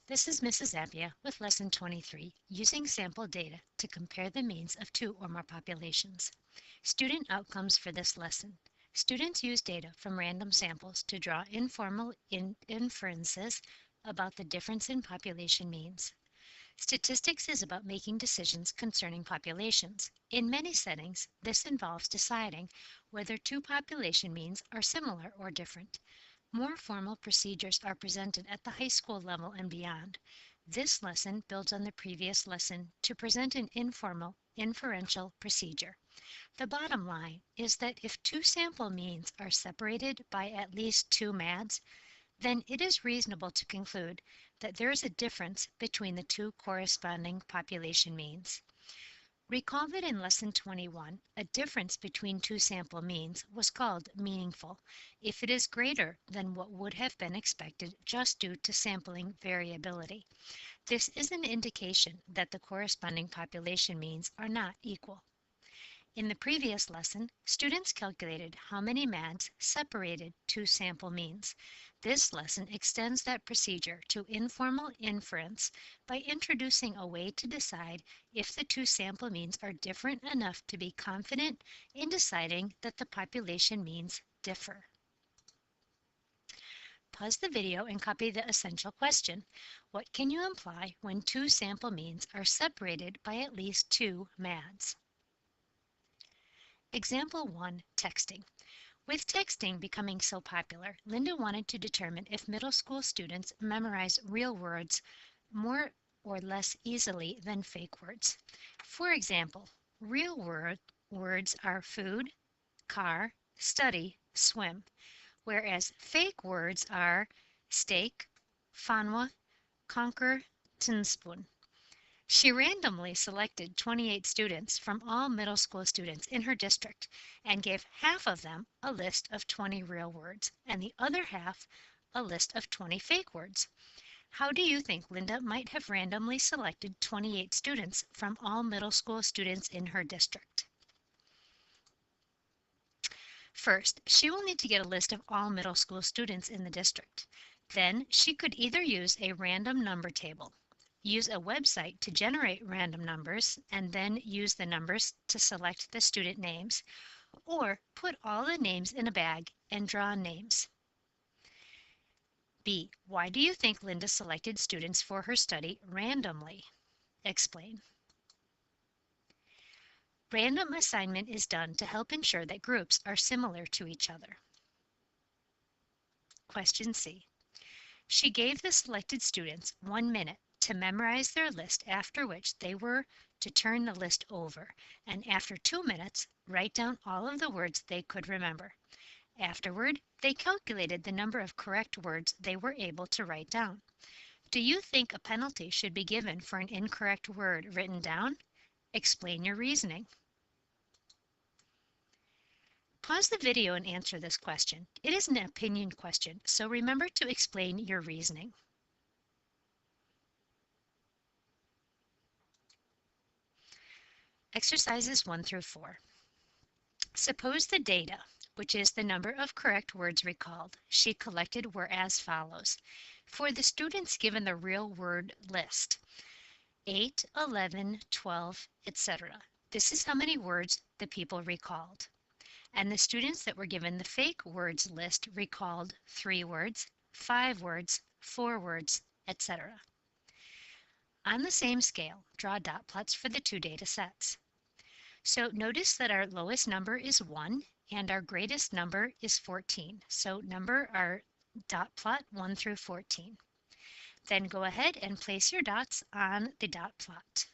This is Mrs. Appia with Lesson 23, using sample data to compare the means of two or more populations. Student outcomes for this lesson. Students use data from random samples to draw informal inferences about the difference in population means. Statistics is about making decisions concerning populations. In many settings, this involves deciding whether two population means are similar or different. More formal procedures are presented at the high school level and beyond. This lesson builds on the previous lesson to present an informal, inferential procedure. The bottom line is that if two sample means are separated by at least 2 MADs, then it is reasonable to conclude that there is a difference between the two corresponding population means. Recall that in Lesson 21, a difference between two sample means was called meaningful if it is greater than what would have been expected just due to sampling variability. This is an indication that the corresponding population means are not equal. In the previous lesson, students calculated how many MADs separated two sample means. This lesson extends that procedure to informal inference by introducing a way to decide if the two sample means are different enough to be confident in deciding that the population means differ. Pause the video and copy the essential question. What can you imply when two sample means are separated by at least 2 MADs? Example 1, texting. With texting becoming so popular, Linda wanted to determine if middle school students memorize real words more or less easily than fake words. For example, real words are food, car, study, swim, whereas fake words are steak, fanwa, conquer, tinspoon. She randomly selected 28 students from all middle school students in her district and gave half of them a list of 20 real words and the other half a list of 20 fake words. How do you think Linda might have randomly selected 28 students from all middle school students in her district? First, she will need to get a list of all middle school students in the district. Then she could either use a random number table, use a website to generate random numbers, and then use the numbers to select the student names, or put all the names in a bag and draw names. B. Why do you think Linda selected students for her study randomly? Explain. Random assignment is done to help ensure that groups are similar to each other. Question C. She gave the selected students 1 minute to memorize their list, after which they were to turn the list over, and after 2 minutes, write down all of the words they could remember. Afterward, they calculated the number of correct words they were able to write down. Do you think a penalty should be given for an incorrect word written down? Explain your reasoning. Pause the video and answer this question. It is an opinion question, so remember to explain your reasoning. Exercises 1 through 4. Suppose the data, which is the number of correct words recalled, she collected were as follows. For the students given the real word list, 8, 11, 12, etc. This is how many words the people recalled. And the students that were given the fake words list recalled 3 words, 5 words, 4 words, etc. On the same scale, draw dot plots for the two data sets. So notice that our lowest number is 1 and our greatest number is 14. So number our dot plot 1 through 14. Then go ahead and place your dots on the dot plot.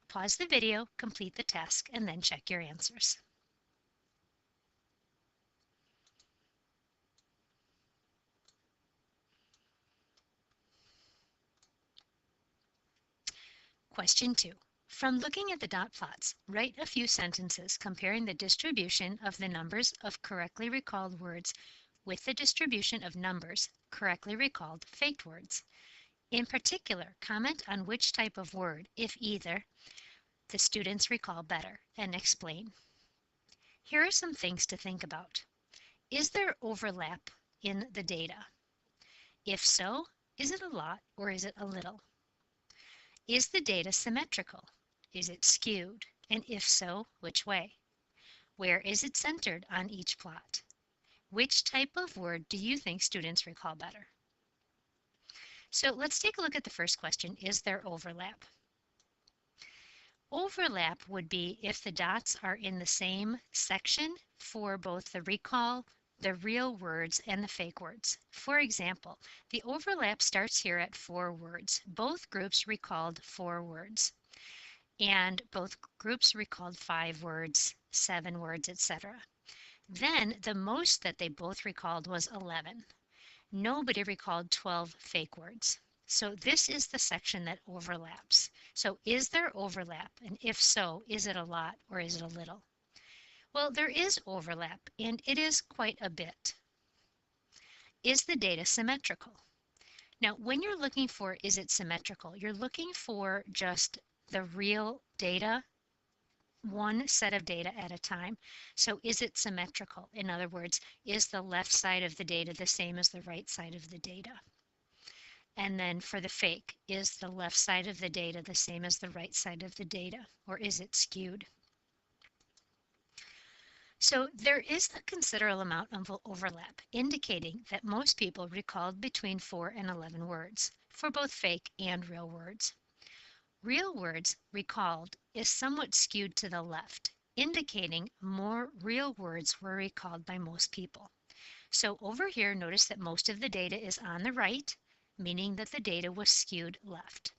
Pause the video, complete the task, and then check your answers. Question 2. From looking at the dot plots, write a few sentences comparing the distribution of the numbers of correctly recalled words with the distribution of numbers correctly recalled faked words. In particular, comment on which type of word, if either, the students recall better, and explain. Here are some things to think about. Is there overlap in the data? If so, Is it a lot or is it a little? Is the data symmetrical? Is it skewed? And if so, which way? Where is it centered on each plot? Which type of word do you think students recall better? So let's take a look at the first question. Is there overlap? Overlap would be if the dots are in the same section for both the recall, the real words, and the fake words. For example, the overlap starts here at 4 words. Both groups recalled 4 words, and both groups recalled 5 words, 7 words, etc. Then the most that they both recalled was 11. Nobody recalled 12 fake words. So this is the section that overlaps. So is there overlap? And if so, is it a lot or is it a little? Well, there is overlap, and it is quite a bit. Is the data symmetrical? Now, when you're looking for is it symmetrical, you're looking for just the real data, one set of data at a time. So is it symmetrical? In other words, is the left side of the data the same as the right side of the data? And then for the fake, is the left side of the data the same as the right side of the data, or is it skewed? So there is a considerable amount of overlap, indicating that most people recalled between 4 and 11 words for both fake and real words. Real words recalled is somewhat skewed to the left, indicating more real words were recalled by most people. So over here, notice that most of the data is on the right, meaning that the data was skewed left.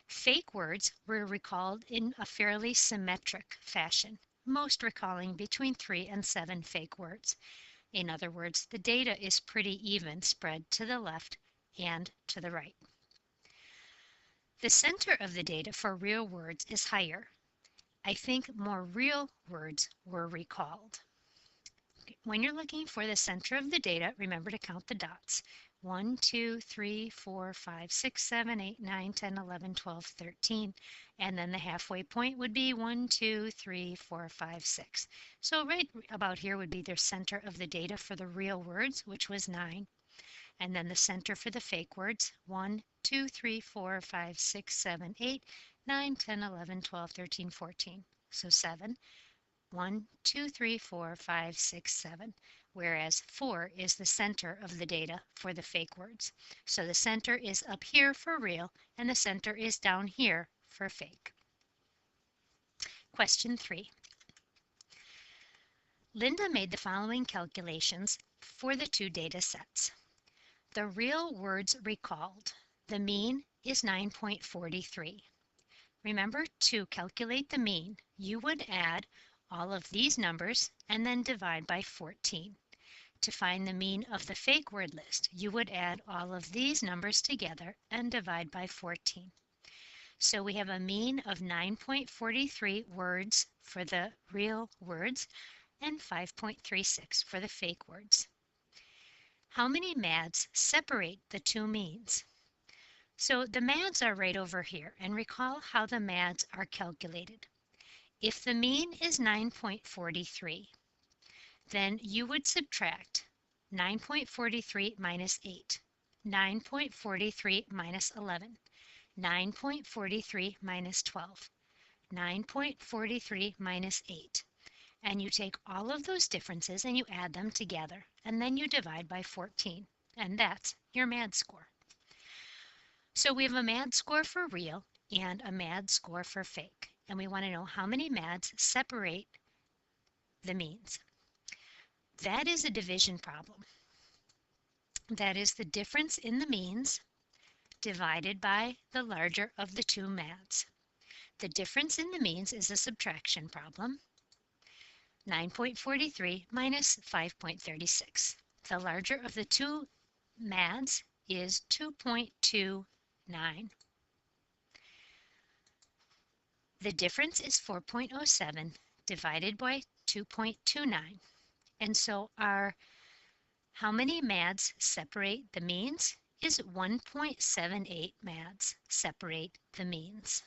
Fake words were recalled in a fairly symmetric fashion, most recalling between 3 and 7 fake words. In other words, the data is pretty even spread to the left and to the right. The center of the data for real words is higher. I think more real words were recalled. When you're looking for the center of the data, remember to count the dots. 1, 2, 3, 4, 5, 6, 7, 8, 9, 10, 11, 12, 13. And then the halfway point would be 1, 2, 3, 4, 5, 6. So right about here would be the center of the data for the real words, which was 9. And then the center for the fake words, 1, 2, 3, 4, 5, 6, 7, 8, 9, 10, 11, 12, 13, 14. So 7. 1, 2, 3, 4, 5, 6, 7, whereas 4 is the center of the data for the fake words. So the center is up here for real, and the center is down here for fake. Question 3. Linda made the following calculations for the 2 data sets. The real words recalled. The mean is 9.43. Remember, to calculate the mean, you would add all of these numbers and then divide by 14. To find the mean of the fake word list, you would add all of these numbers together and divide by 14. So we have a mean of 9.43 words for the real words and 5.36 for the fake words. How many MADs separate the 2 means? So the MADs are right over here, and recall how the MADs are calculated. If the mean is 9.43, then you would subtract 9.43 minus 8, 9.43 minus 11, 9.43 minus 12, 9.43 minus 8. And you take all of those differences and you add them together, and then you divide by 14, and that's your MAD score. So we have a MAD score for real and a MAD score for fake. And we want to know how many MADs separate the means. That is a division problem. That is the difference in the means divided by the larger of the 2 MADs. The difference in the means is a subtraction problem. 9.43 minus 5.36. The larger of the 2 MADs is 2.29. The difference is 4.07 divided by 2.29. And so how many MADs separate the means is 1.78 MADs separate the means.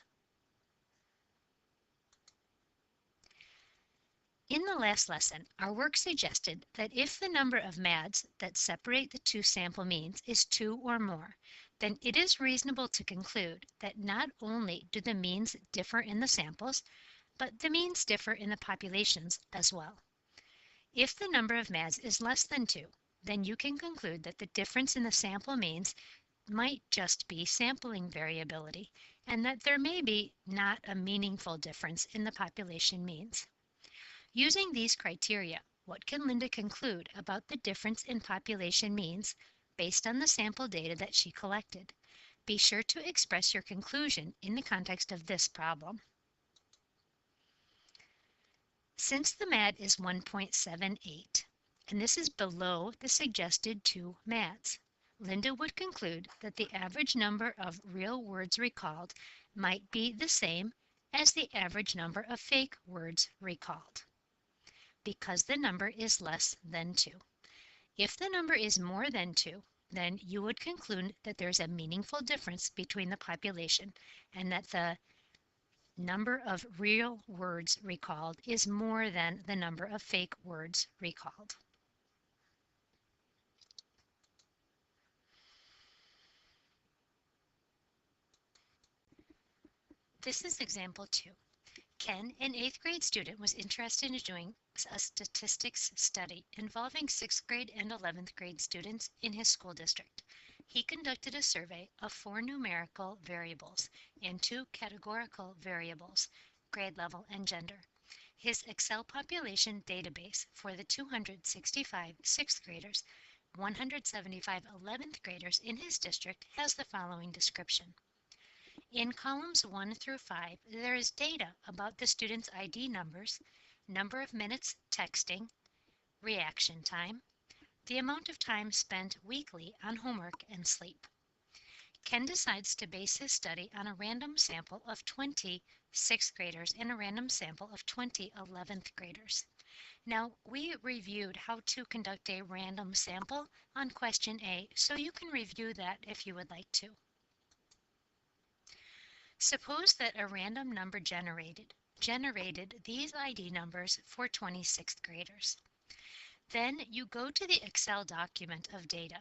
In the last lesson, our work suggested that if the number of MADs that separate the two sample means is 2 or more, then it is reasonable to conclude that not only do the means differ in the samples, but the means differ in the populations as well. If the number of MADs is less than 2, then you can conclude that the difference in the sample means might just be sampling variability, and that there may be not a meaningful difference in the population means. Using these criteria, what can Linda conclude about the difference in population means based on the sample data that she collected? Be sure to express your conclusion in the context of this problem. Since the MAD is 1.78, and this is below the suggested 2 MADs, Linda would conclude that the average number of real words recalled might be the same as the average number of fake words recalled, because the number is less than 2. If the number is more than 2, then you would conclude that there's a meaningful difference between the population and that the number of real words recalled is more than the number of fake words recalled. This is example 2. Ken, an 8th grade student, was interested in doing a statistics study involving 6th grade and 11th grade students in his school district. He conducted a survey of 4 numerical variables and 2 categorical variables, grade level and gender. His Excel population database for the 265 6th graders, 175 11th graders in his district has the following description. In columns 1 through 5, there is data about the students' ID numbers, number of minutes texting, reaction time, the amount of time spent weekly on homework and sleep. Ken decides to base his study on a random sample of 20 6th graders and a random sample of 20 11th graders. Now, we reviewed how to conduct a random sample on question A, so you can review that if you would like to. Suppose that a random number generated these ID numbers for 20 6th graders. Then you go to the Excel document of data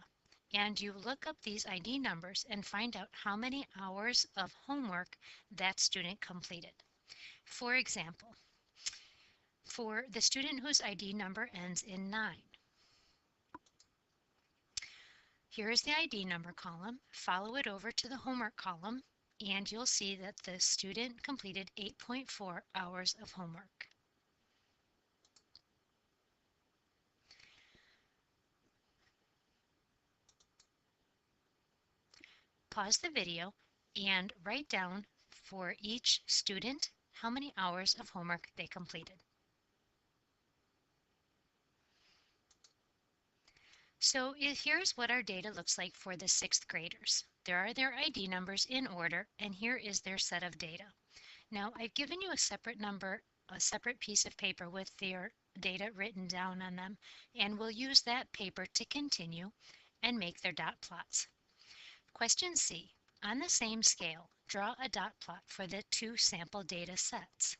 and you look up these ID numbers and find out how many hours of homework that student completed. For example, for the student whose ID number ends in 9, here is the ID number column. Follow it over to the homework column and you'll see that the student completed 8.4 hours of homework. Pause the video and write down for each student how many hours of homework they completed. So here's what our data looks like for the 6th graders. There are their ID numbers in order, and here is their set of data. Now, I've given you a separate piece of paper with their data written down on them, and we'll use that paper to continue and make their dot plots. Question C. On the same scale, draw a dot plot for the 2 sample data sets.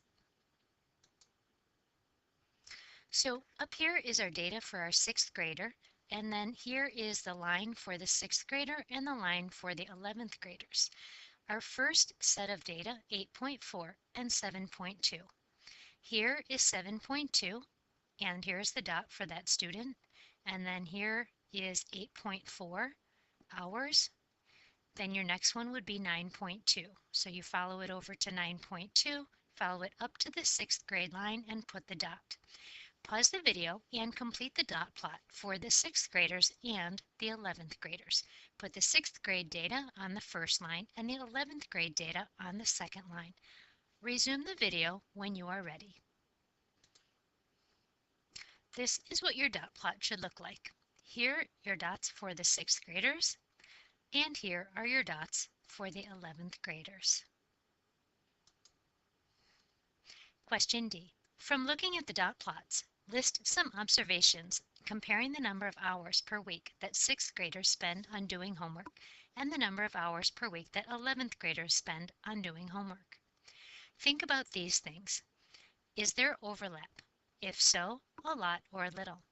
So up here is our data for our 6th grader, and then here is the line for the 6th grader and the line for the 11th graders. Our first set of data, 8.4 and 7.2. Here is 7.2, and here's the dot for that student, and then here is 8.4 hours. Then your next one would be 9.2. So you follow it over to 9.2, follow it up to the 6th grade line and put the dot. Pause the video and complete the dot plot for the 6th graders and the 11th graders. Put the 6th grade data on the first line and the 11th grade data on the second line. Resume the video when you are ready. This is what your dot plot should look like. Here are your dots for the 6th graders, and here are your dots for the 11th graders. Question D. From looking at the dot plots, list some observations comparing the number of hours per week that 6th graders spend on doing homework and the number of hours per week that 11th graders spend on doing homework. Think about these things. Is there overlap? If so, a lot or little.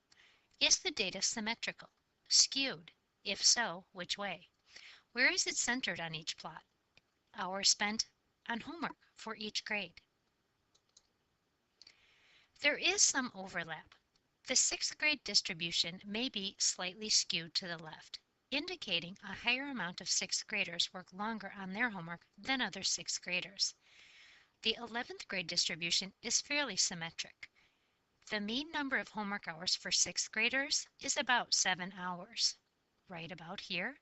Is the data symmetrical? Skewed? If so, which way? Where is it centered on each plot? Hours spent on homework for each grade. There is some overlap. The sixth grade distribution may be slightly skewed to the left, indicating a higher amount of sixth graders work longer on their homework than other sixth graders. The 11th grade distribution is fairly symmetric. The mean number of homework hours for sixth graders is about 7 hours, right about here.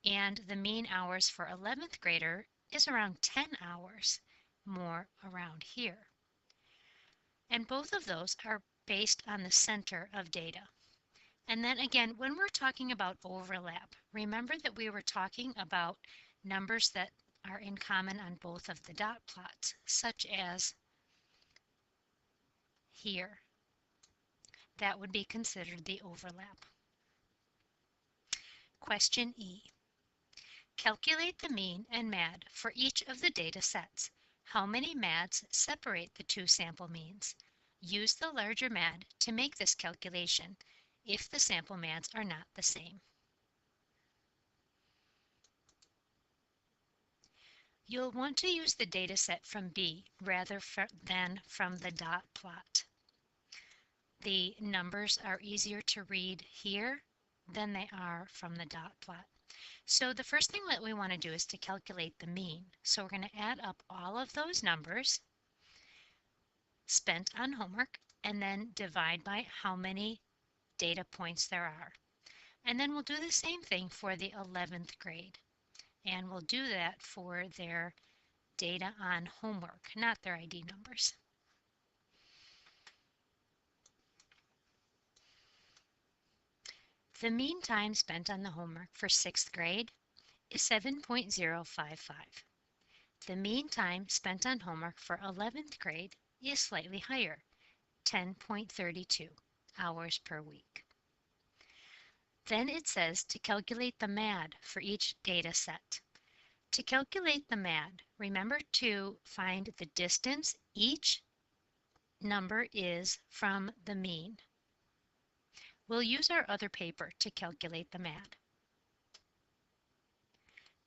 And the mean hours for 11th grader is around 10 hours, more around here. And both of those are based on the center of data. And then again, when we're talking about overlap, remember that we were talking about numbers that are in common on both of the dot plots, such as here. That would be considered the overlap. Question E. Calculate the mean and MAD for each of the data sets. How many MADs separate the two sample means? Use the larger MAD to make this calculation if the sample MADs are not the same. You'll want to use the data set from B rather than from the dot plot. The numbers are easier to read here than they are from the dot plot. So the first thing that we want to do is to calculate the mean. So we're going to add up all of those numbers spent on homework and then divide by how many data points there are. And then we'll do the same thing for the 11th grade. And we'll do that for their data on homework, not their ID numbers. The mean time spent on the homework for 6th grade is 7.055. The mean time spent on homework for 11th grade is slightly higher, 10.32 hours per week. Then it says to calculate the MAD for each data set. To calculate the MAD, remember to find the distance each number is from the mean. We'll use our other paper to calculate the MAD.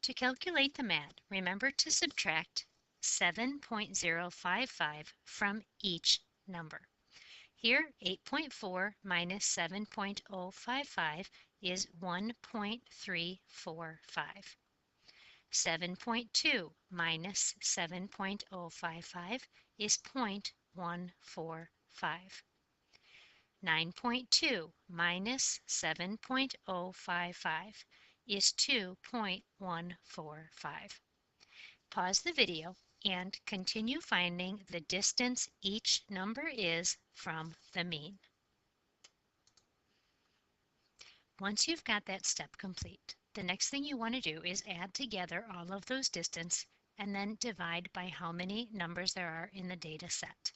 To calculate the MAD, remember to subtract 7.055 from each number. Here, 8.4 minus 7.055 is 1.345. 7.2 minus 7.055 is 0.145. 9.2 minus 7.055 is 2.145. Pause the video and continue finding the distance each number is from the mean. Once you've got that step complete, the next thing you want to do is add together all of those distance and then divide by how many numbers there are in the data set.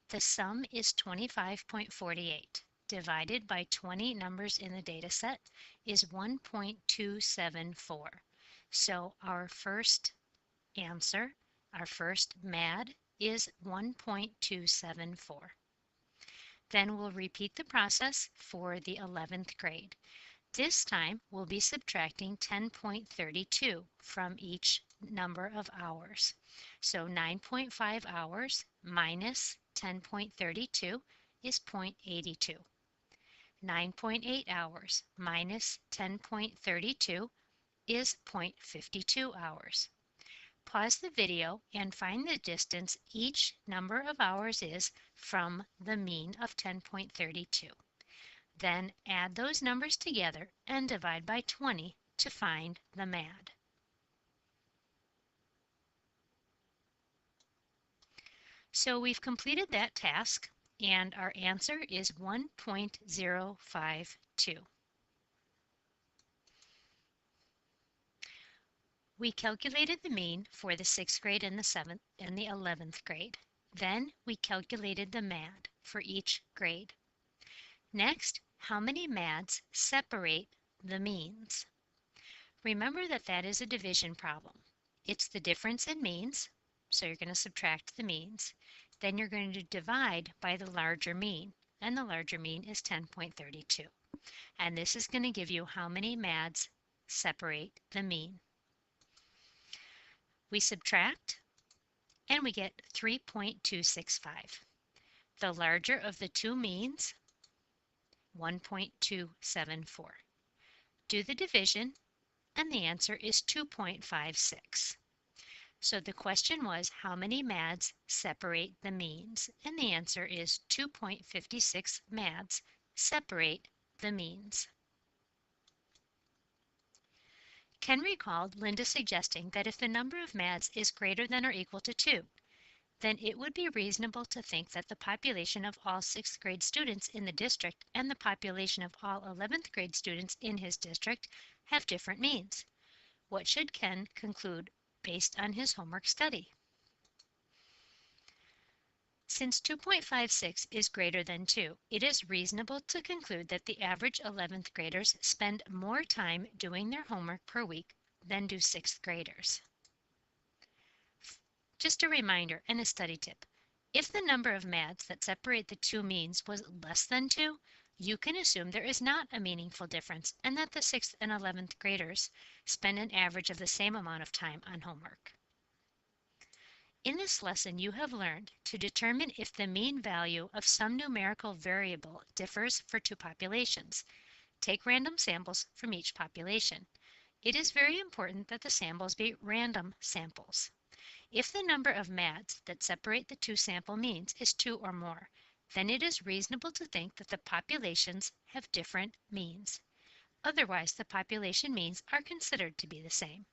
The sum is 25.48. Divided by 20 numbers in the data set is 1.274. So our first answer, our first MAD, is 1.274. Then we'll repeat the process for the 11th grade. This time we'll be subtracting 10.32 from each number of hours. So 9.5 hours minus 10.32 is 0.82. 9.8 hours minus 10.32 is 0.52 hours. Pause the video and find the distance each number of hours is from the mean of 10.32. Then add those numbers together and divide by 20 to find the MAD. So we've completed that task and our answer is 1.052. We calculated the mean for the 6th grade and the 7th and the 11th grade. Then we calculated the MAD for each grade. Next, how many MADs separate the means? Remember that that is a division problem. It's the difference in means, so you're going to subtract the means, Then you're going to divide by the larger mean, and the larger mean is 10.32. And this is going to give you how many mads separate the mean. We subtract, and we get 3.265. The larger of the two means, 1.274. Do the division, and the answer is 2.56. So the question was, how many mads separate the means? And the answer is 2.56 mads separate the means. Ken recalled Linda suggesting that if the number of mads is greater than or equal to 2, then it would be reasonable to think that the population of all 6th grade students in the district and the population of all 11th grade students in his district have different means. What should Ken conclude based on his homework study? Since 2.56 is greater than 2, it is reasonable to conclude that the average 11th graders spend more time doing their homework per week than do 6th graders. Just a reminder and a study tip. If the number of mads that separate the two means was less than 2, you can assume there is not a meaningful difference and that the 6th and 11th graders spend an average of the same amount of time on homework. In this lesson, you have learned to determine if the mean value of some numerical variable differs for two populations. Take random samples from each population. It is very important that the samples be random samples. If the number of mads that separate the two sample means is 2 or more, then it is reasonable to think that the populations have different means. Otherwise, the population means are considered to be the same.